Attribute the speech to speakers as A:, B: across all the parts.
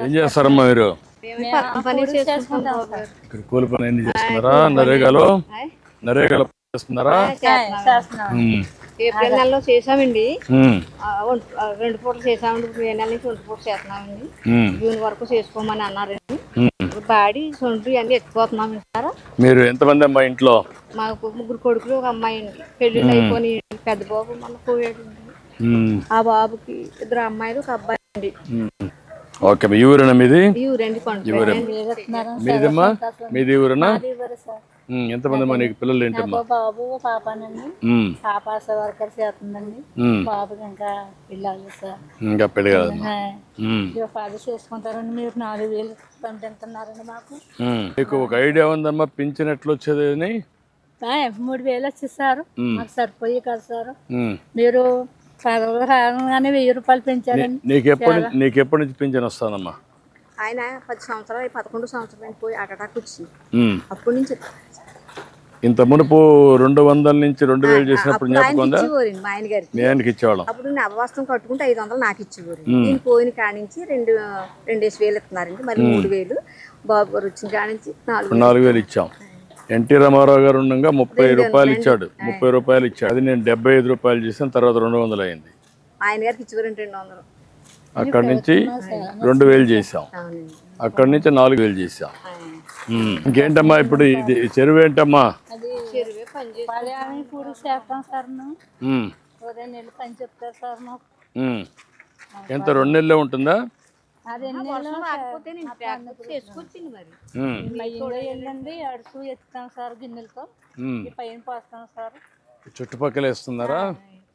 A: ఏం చేస్తారమ్మా మీరు? ఇక్కడ కూలి పని ఎన్ని చేస్తున్నారా? నరేగాలో చేస్తున్నారా?
B: ఏప్రిల్ నెలలో చేసామండి, 2 పూటలు చేసామండి. మే నెల నుంచి 2 పూటలు చేస్తున్నామండి. జూన్ వరకు చేసుకోమని అన్నారండి. బాడీ సొంటు అన్ని ఎత్తుకోతున్నాం సార్.
A: మీరు ఎంతమంది అమ్మా ఇంట్లో?
B: మాకు 3 కొడుకులు, 1 అమ్మాయి అండి. పెళ్లిళ్ళు అయిపోయి పెద్ద బాబు మన పోయాడు. ఆ బాబుకి 2 అమ్మాయిలు, 1 అబ్బాయి అండి.
A: ఓకే, ఈ ఊరేనా మీది?
B: ఈ ఊరండి.
A: మీదమ్మా? మీది ఊరేనా? ఎంతమంది అమ్మా నీకు పిల్లలు? ఏంటమ్మా?
C: బాబు పాపనండి. పాప వర్కర్ చేస్తుందండి. బాబుకి ఇంకా పిల్లలు సార్.
A: ఇంకా పెళ్లి కాదమ్మా.
C: ఫాదర్ చేసుకుంటారండి. మీరు 4,000 పంపిస్తున్నారండి మాకు.
A: మీకు ఒక ఐడియా ఉందమ్మా పింఛన్ ఎట్లా వచ్చేది అని?
C: 3,000 వచ్చేసారు. మాకు సరిపోయి కదా సార్. మీరు రాగానే 1,000 రూపాయలు పెంచారండి.
A: నీకు ఎప్పటి నుంచి పింఛన్ వస్తానమ్మా?
B: ఆయన 10 సంవత్సరాలు, 11 సంవత్సరాలు పోయి అటాక్ వచ్చింది. అప్పటి నుంచి
A: ఇంత మునుపు 200 నుంచి 2,000 చేసినప్పుడు జ్ఞాపకందా?
B: మా ఆయన గారికి
A: మీ ఆయనకి ఇచ్చేవాళ్ళం.
B: అప్పుడు నేను అవవాసం కట్టుకుంటే 500 నాకు ఇచ్చేవారు. నేను పోయిన కానించి 2,000 ఇస్తున్నారండి. మరి 3,000 బాబు గారు వచ్చిన కానించి
A: 4,000 ఇచ్చాం. ఎన్టీ రామారావు గారు ఉండగా 30 రూపాయలు ఇచ్చాడు. 30 రూపాయలు ఇచ్చాడు. అది నేను 75 రూపాయలు చేసాను. తర్వాత 200 అయింది.
B: ఆయన గారికి ఇచ్చేవారండి 200.
A: అక్కడి నుంచి 2,000 చేసాం. అక్కడి నుంచి 4,000 చేసాం. ఇంకేంటమ్మా ఇప్పుడు ఇది చెరువు ఏంటమ్మా? ఎంత 2 నెలలే ఉంటుందా?
C: అడుసు ఎత్తుతాం సార్ గిన్నెలతో. పైన పోస్తాం సార్.
A: చుట్టుపక్కల వేస్తున్నారా?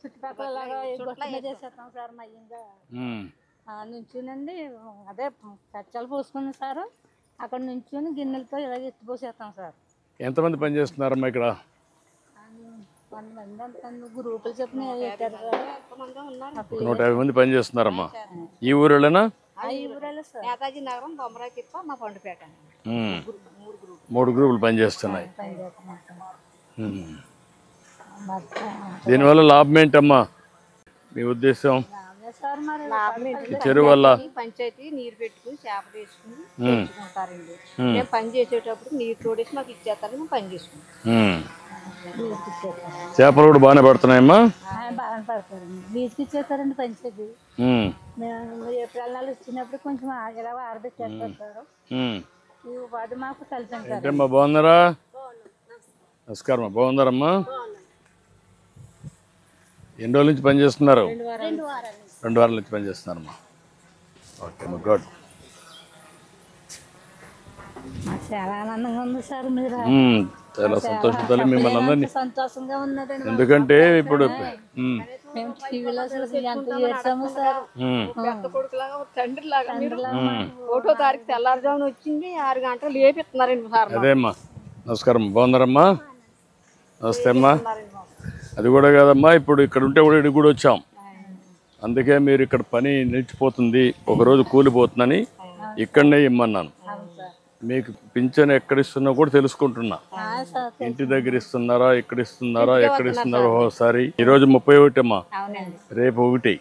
C: చుట్టుపక్కల చేసేస్తాం సార్. మయ్యంగా నుంచునండి అదే కచ్చాలు పోసుకున్నాం సార్. అక్కడ నుంచుని గిన్నెలతో ఇలాగ ఎత్తిపోసేస్తాం సార్.
A: ఎంతమంది పని చేస్తున్నారమ్మా ఇక్కడ?
C: 100 గ్రూపులు చెప్పిన
A: 150 మంది పని చేస్తున్నారమ్మా. ఈ ఊరేనా?
B: నేతాజీ నగరం, బొమ్మరాకిప్ప, మా పండుపేట.
A: 3 గ్రూపులు పనిచేస్తున్నాయి. దీనివల్ల లాభం ఏంటమ్మా మీ ఉద్దేశం? చెరువు వల్ల
B: పంచాయతీ నీరు పెట్టుకుని చేప తీసుకుని తెచ్చుకుంటారండి. మేము పని చేసేటప్పుడు నీరు తోడేసి మాకు ఇచ్చేస్తారని మేము పని చేసుకుంటాం.
A: చేపలు కూడా బాగానే పడుతున్నాయమ్మా?
C: బాగానే పడతారండి. నీటికి ఇచ్చేస్తారండి పంచాయతీ. ఏప్రిల్ నెల వచ్చినప్పుడు కొంచెం ఇలా ఆరబెట్టేస్తారు సార్. ఈ వాడు మాకు కలిసి
A: ఏంటమ్మా బాగున్నారా? నమస్కారం. బాగున్నారమ్మా? ఎన్ని రోజుల నుంచి పని చేస్తున్నారు? 2 వారాల నుంచి పని చేస్తున్నారమ్మా. ఓకే అమ్మా, గుడ్.
C: చాలా ఆనందంగా ఉంది సార్. మీరు
A: చాలా సంతోషించాలి మిమ్మల్ని అందరినీ.
C: సంతోషంగా ఉన్నదండి.
A: ఎందుకంటే ఇప్పుడు
C: మేము టీవీలో ఎంత చేసాము సార్.
B: తండ్రి లాగా 1వ తారీఖు తెల్లారుజామున వచ్చింది, 6 గంటలు లేపిస్తున్నారండి సార్.
A: అదేమ్మా. నమస్కారం. బాగున్నారమ్మా? నమస్తే అమ్మా. అది కూడా కాదమ్మా, ఇప్పుడు ఇక్కడ ఉంటే కూడా ఇక్కడికి కూడా వచ్చాం. అందుకే మీరు ఇక్కడ పని నిలిచిపోతుంది, ఒకరోజు కూలిపోతుందని ఇక్కడనే ఇమ్మన్నాను. మీకు పింఛన్ ఎక్కడ ఇస్తున్నా కూడా తెలుసుకుంటున్నా. ఇంటి దగ్గర ఇస్తున్నారా, ఇక్కడ ఇస్తున్నారా, ఎక్కడ ఇస్తున్నారో ఒకసారి. ఈరోజు 31 అమ్మా, రేపు 1.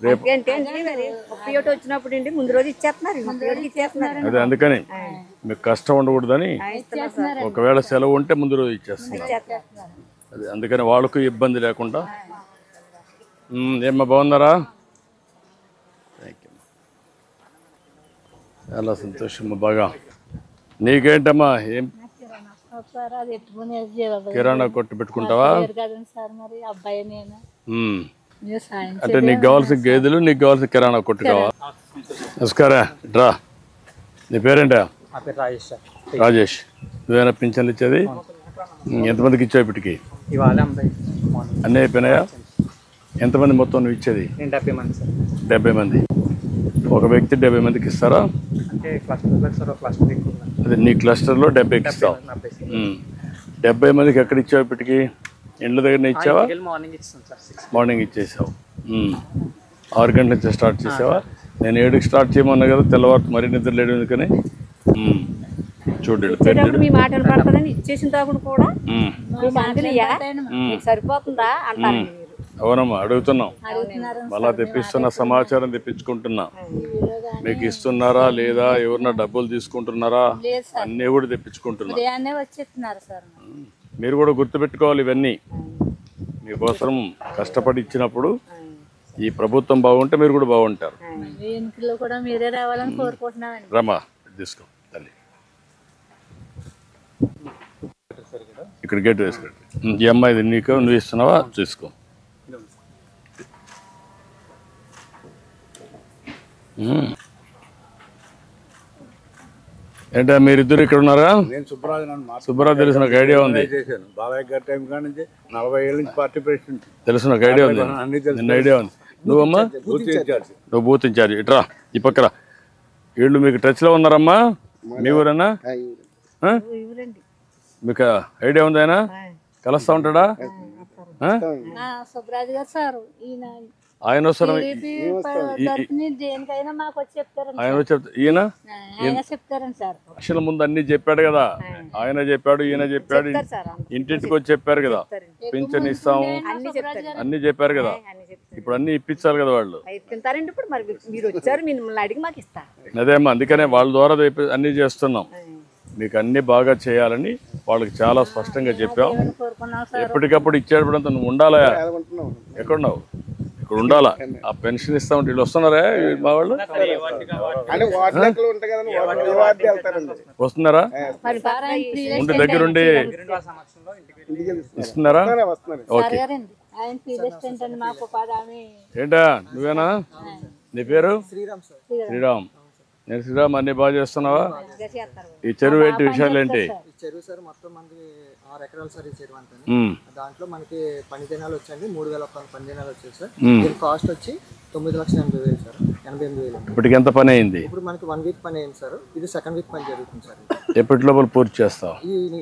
A: రేపు
B: వచ్చినప్పుడు అండి ముందు రోజు ఇచ్చేస్తున్నారు.
A: అదే అందుకని మీకు కష్టం ఉండకూడదని ఒకవేళ సెలవు ఉంటే ముందు రోజు ఇచ్చేస్తున్నారు. అదే అందుకని వాళ్ళకు ఇబ్బంది లేకుండా. ఏమ్మా బాగున్నారా? Thank you. చాలా సంతోషమ్మా. బాగా నీకేంటమ్మా? ఏం కిరాణా కొట్టు పెట్టుకుంటావా? అంటే నీకు కావాల్సిన గేదెలు, నీకు కావాల్సిన కిరాణా కొట్టు కావాలి. నమస్కారం. రా, నీ పేరేంటా? రాజేష్. నువ్వేనా పింఛన్లు ఇచ్చేది? ఎంతమందికి ఇచ్చావు ఇప్పటికి? అన్నీ అయిపోయినాయా? ఎంతమంది మొత్తం నువ్వు ఇచ్చేది? 70 మంది. ఒక వ్యక్తి 70 మందికి ఇస్తారా? అదే నీ క్లస్టర్లో 70కి ఇస్తావు. 70 మందికి ఎక్కడ ఇచ్చావు ఇప్పటికి? ఇండ్ల దగ్గరనే ఇచ్చావా? మార్నింగ్ ఇచ్చేసావు. 6 గంటల నుంచి స్టార్ట్ చేసావా? నేను 7కి స్టార్ట్ చేయమన్నా కదా, తెల్లవారు మరీ నిద్ర లేడు ఎందుకని.
B: చూడండి మీ మాట ఇచ్చేసిన కూడా సరిపోతుందా అంటారు.
A: అవునమ్మా అడుగుతున్నాం,
C: అడుగుతున్నారు
A: మళ్ళా తెప్పిస్తున్న సమాచారం తెప్పించుకుంటున్నా. మీకు ఇస్తున్నారా లేదా, ఎవరన్నా డబ్బులు తీసుకుంటున్నారా,
C: లేదు సార్,
A: అన్నీ కూడా తెప్పించుకుంటున్నా.
C: ఉదయాన్నే వచ్చేస్తున్నారు సార్.
A: మీరు కూడా గుర్తుపెట్టుకోవాలి ఇవన్నీ. మీకోసం కష్టపడి ఇచ్చినప్పుడు ఈ ప్రభుత్వం బాగుంటే మీరు కూడా బాగుంటారు.
C: ఈ ఎన్నికల్లో కూడా మీరే రావాలని కోరుకుంటున్నామండి.
A: రమ్మా తీసుకో తల్లి, ఇక్కడ గేట్ వేసుకోండి. ఈ అమ్మాయిది నీకు, నువ్వు ఇస్తున్నావా చూసుకో. ఏంటా మీరిద్దరు ఇక్కడ ఉన్నారా?
D: నేను సుబ్బరాజు,
A: సుబ్బరాజు తెలుసు, నాకు ఐడియా ఉంది.
D: చేశాను బాబాయ్ గారి టైం కాడి నుంచి 40 ఏళ్ళ నుంచి పార్టీ ప్రెసిడెంట్.
A: తెలుసు, నాకు ఐడియా ఉంది, నిన్న ఐడియా ఉంది. నువ్వమ్మా? నువ్వు బూత్ ఇన్ఛార్జ్. ఇట్రా ఈ పక్కన. వీళ్ళు మీకు టచ్లో ఉన్నారమ్మా? మీ ఊరేనా? మీకు ఐడియా ఉంది? ఆయన కలుస్తూ ఉంటాడా?
C: సుబ్బరాజు గారు సార్, ఈయన
A: ఆయన వస్తారా?
C: దేనికైనా మాకు వచ్చి చెప్తారండి.
A: ఆయన వచ్చి ఈయన
C: ఆయన చెప్తారండి సార్.
A: లక్షల ముందు అన్ని చెప్పాడు కదా, ఆయన చెప్పాడు, ఈయన చెప్పాడు, ఇంటింటికి వచ్చి చెప్పారు కదా, పింఛన్ ఇస్తాము అన్ని చెప్పారు కదా. ఇప్పుడు అన్ని ఇప్పించాలి కదా వాళ్ళు.
B: ఇప్పుడు మరి మీరు వచ్చారు, మిమ్మల్ని అడిగి మాకు ఇస్తారు.
A: అదేమ్మా, అందుకనే వాళ్ళ ద్వారా అన్ని చేస్తున్నాం. మీకు అన్ని బాగా చేయాలని వాళ్ళకి చాలా స్పష్టంగా చెప్పాం. ఎప్పటికప్పుడు ఇచ్చేటప్పుడు నువ్వు ఉండాలా? ఎక్కడున్నావు? ఇక్కడ ఉండాలా. ఆ పెన్షన్ ఇస్తామంటే వీళ్ళు వస్తున్నారా మా వాళ్ళు? వస్తున్నారా? ఉండి దగ్గరుండి ఇస్తున్నారా? ఓకే. ఏంటా నువ్వేనా? నీ పేరు? శ్రీరామ్. నేను శ్రీరామ్, అన్ని బాగా చేస్తున్నావా? ఈ చెరువు ఏంటి, విషయాలు ఏంటి?
E: చెరువు సార్ మొత్తం మనకి 6 ఎకరాలు సార్. ఈ చెరువు అంతా దాంట్లో మనకి పని దినాలు వచ్చండి 3,000 పని దినాలు వచ్చాయి సార్. దీని కాస్ట్ వచ్చి 9,80,000 సార్. 88,000.
A: ఇప్పటికి ఎంత పని అయింది?
E: ఇప్పుడు మనకి 1 వీక్ పని అయింది సార్. ఇది సెకండ్ వీక్ పని జరుగుతుంది సార్.
A: ఎప్పటి లోపల పూర్తి చేస్తావు?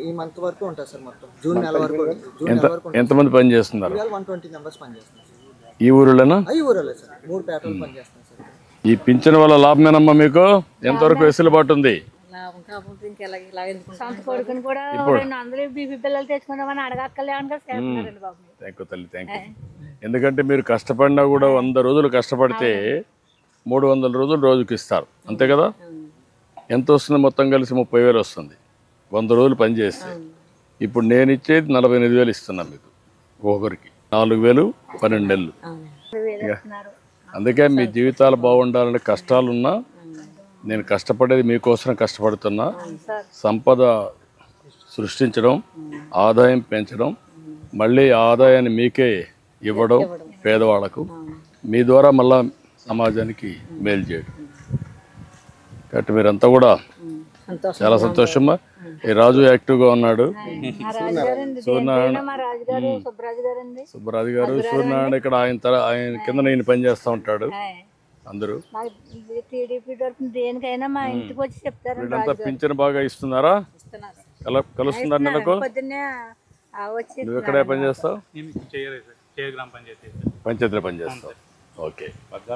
E: ఈ మంత్ వరకు ఉంటుంది సార్. మొత్తం జూన్ నెల వరకు.
A: ఎంతమంది పని చేస్తున్నారు?
E: 120 మెంబర్స్ పని చేస్తున్నారు.
A: ఈ ఊరిలోనా?
E: ఈ ఊరిలో సార్ 3 పేటలు పని చేస్తున్నారు సార్.
A: ఈ పింఛన్ వల్ల లాభమేనమ్మా మీకు? ఎంతవరకు వెసులుబాటు ఉంది?
C: సొంత కొడుకుని కూడా అందరూ బీపీ పిల్లలు తెచ్చుకుందామని అడగక్కర్లేమని చేస్తున్నారండి బాబు.
A: థ్యాంక్ యూ తల్లి, థ్యాంక్ యూ. ఎందుకంటే మీరు కష్టపడినా కూడా 100 రోజులు కష్టపడితే 300 రోజులు రోజుకి ఇస్తారు, అంతే కదా? ఎంత వస్తుంది? మొత్తం కలిసి 30,000 వస్తుంది 100 రోజులు పని చేస్తే. ఇప్పుడు నేను ఇచ్చేది 48,000 ఇస్తున్నాను మీకు ఒకరికి. 4,000 12 నెలలు. అందుకే మీ జీవితాలు బాగుండాలని కష్టాలున్నా నేను కష్టపడేది మీకోసం కష్టపడుతున్నా. సంపద సృష్టించడం, ఆదాయం పెంచడం, మళ్ళీ ఆదాయాన్ని మీకే ఇవ్వడం పేదవాళ్లకు, మీ ద్వారా మళ్ళా సమాజానికి మేలు చేయడం. కాబట్టి మీరంతా కూడా చాలా సంతోషమా. ఈ రాజు యాక్టివ్గా ఉన్నాడు. సుబ్బరాజు గారు, సూర్యనారాయణ ఇక్కడ ఆయన కింద నేను పని చేస్తూ ఉంటాడు. అందరూ వీళ్ళంతా పింఛన్ బాగా ఇస్తున్నారా? కలుస్తున్నారు నెలకు? నువ్వు ఎక్కడే పని చేస్తావు? పంచాయతీలో పని చేస్తావు. ఓకే.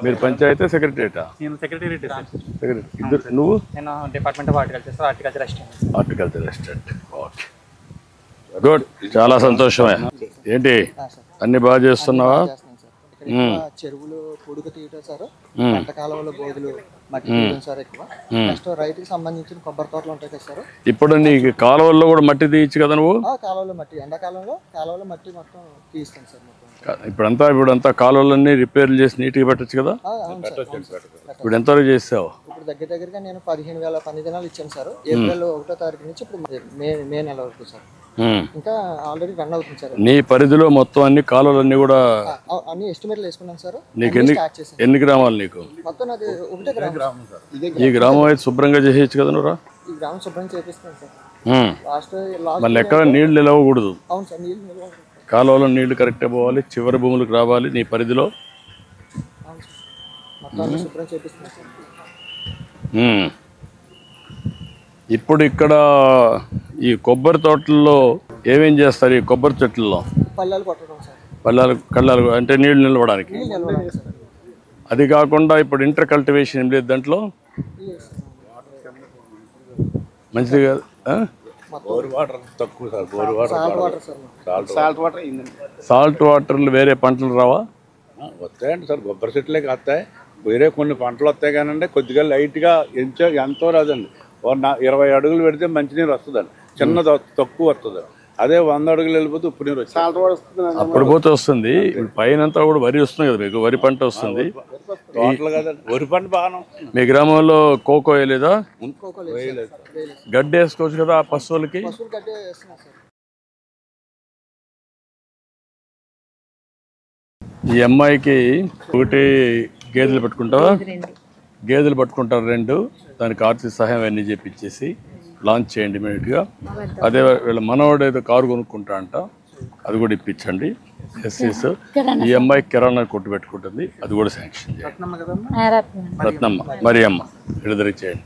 A: మీరు పంచాయతీ సెక్రటరీటా? సెక్రటరీ. ఇద్దరు. నువ్వు?
E: Department of horticulture, horticulture assistant.
A: Horticulture assistant. Okay, good. చాలా సంతోషమే. ఏంటి అన్ని బాగా చేస్తున్నావా?
E: చెరువులు పొడుగు తీయటం సార్, పంట కాలువలో బోధులు మట్టి తీయడం సార్ ఎక్కువ. నెక్స్ట్ రైతుకి సంబంధించిన కొబ్బరి తోటలు ఉంటాయి కదా సార్.
A: ఇప్పుడు నీకు కాలువల్లో కూడా మట్టి తీయచ్చు కదా నువ్వు?
E: కాలువలో మట్టి, ఎండాకాలంలో కాలువలో మట్టి మొత్తం తీస్తాను సార్.
A: ఇప్పుడంతా కాలువలన్నీ రిపేర్లు చేసి నీట్గా పెట్టచ్చు కదా? ఇప్పుడు ఎంతవరకు చేసావు?
E: ఇప్పుడు దగ్గరగా నేను 15,000 పని దినాలు ఇచ్చాను సార్. ఏప్రిల్ 1వ తారీఖు నుంచి ఇప్పుడు మే నెల వరకు సార్. ఇంకా ఆల్రెడీ రన్ అవుతుంది సార్.
A: నీ పరిధిలో మొత్తం అన్ని కాలువలన్నీ కూడా
E: అన్ని ఎస్టిమేట్లు వేసుకున్నాను సార్.
A: నీకు ఎన్ని గ్రామాలు? నీకు
E: మొత్తం అది ఒకటే గ్రామం సార్.
A: ఈ గ్రామం అయితే శుభ్రంగా చేసేయచ్చు కదా నువ్వు?
E: ఈ గ్రామం శుభ్రం చేపిస్తాను సార్.
A: మళ్ళీ ఎక్కడ నీళ్లు నిలవకూడదు.
E: అవును సార్, నీళ్ళు నిలవ.
A: కాలువలో నీళ్లు కరెక్ట్గా పోవాలి, చివరి భూములకు రావాలి నీ పరిధిలో.
E: మొత్తం శుభ్రం చేపిస్తున్నాను సార్.
A: ఇప్పుడు ఇక్కడ ఈ కొబ్బరి తోటల్లో ఏమేం చేస్తారు? ఈ కొబ్బరి చెట్లలో
E: పళ్ళాలు కొట్టడం సార్.
A: కళ్ళాలు అంటే నీళ్లు నిలవడానికి.
E: సార్.
A: అది కాకుండా ఇప్పుడు ఇంటర్ కల్టివేషన్ ఏం లేదు దాంట్లో? మంచిది కాదు.
D: బోర్ వాటర్ తక్కువ sir. Bore water
E: salt water sir మాకు.
D: సాల్ట్ వాటర్ అయిందండి.
A: సాల్ట్ వాటర్లు వేరే పంటలు రావా?
D: వస్తాయండి సార్, కొబ్బరి చెట్లే వస్తాయి. వేరే కొన్ని పంటలు వస్తాయి కానండి, కొద్దిగా లైట్గా ఎంతో రాదండి. 20 అడుగులు పెడితే మంచినీరు వస్తుందండి, చిన్నది తక్కువ వస్తుంది. అదే 100 అడుగులు వెళ్ళిపోతే ఉప్పు నీరు వస్తుంది. సాల్ట్ వాటర్ వస్తుంది.
A: అప్పుడు పోతే వస్తుంది. ఇప్పుడు పైనంతా కూడా వరి వస్తుంది కదా, మీకు వరి పంట వస్తుంది.
D: తోటలు కదండి, వరి పంట బాగానే వస్తుంది.
A: మీ గ్రామంలో కోకో వేయలేదా?
E: కోకో లేదు సార్.
D: వేయలేదు.
E: వేయలేదు.
A: గడ్డి వేసుకోవచ్చు కదా ఆ పశువులకి.
E: పశువులు గడ్డి వేస్తున్నాం సార్.
A: ఈ అమ్మాయికి ఒకటి గేదెలు పట్టుకుంటావా? గేదెలు పట్టుకుంటారు 2. దానికి ఆర్థిక సహాయం అన్నీ చేపించేసి లాంచ్ చేయండి ఇమీడియట్గా. అదే వీళ్ళ మనవాడు ఏదో కారు కొనుక్కుంటా అంట, అది కూడా ఇప్పించండి. ఎస్సీస్. ఈ అమ్మాయి కిరాణా కొట్టు పెట్టుకుంటుంది, అది కూడా శాంక్షన్ చేయండి.
E: రత్నమ్మ కదమ్మా.
A: రత్నమ్మ, మరి అమ్మ విడుదల చేయండి.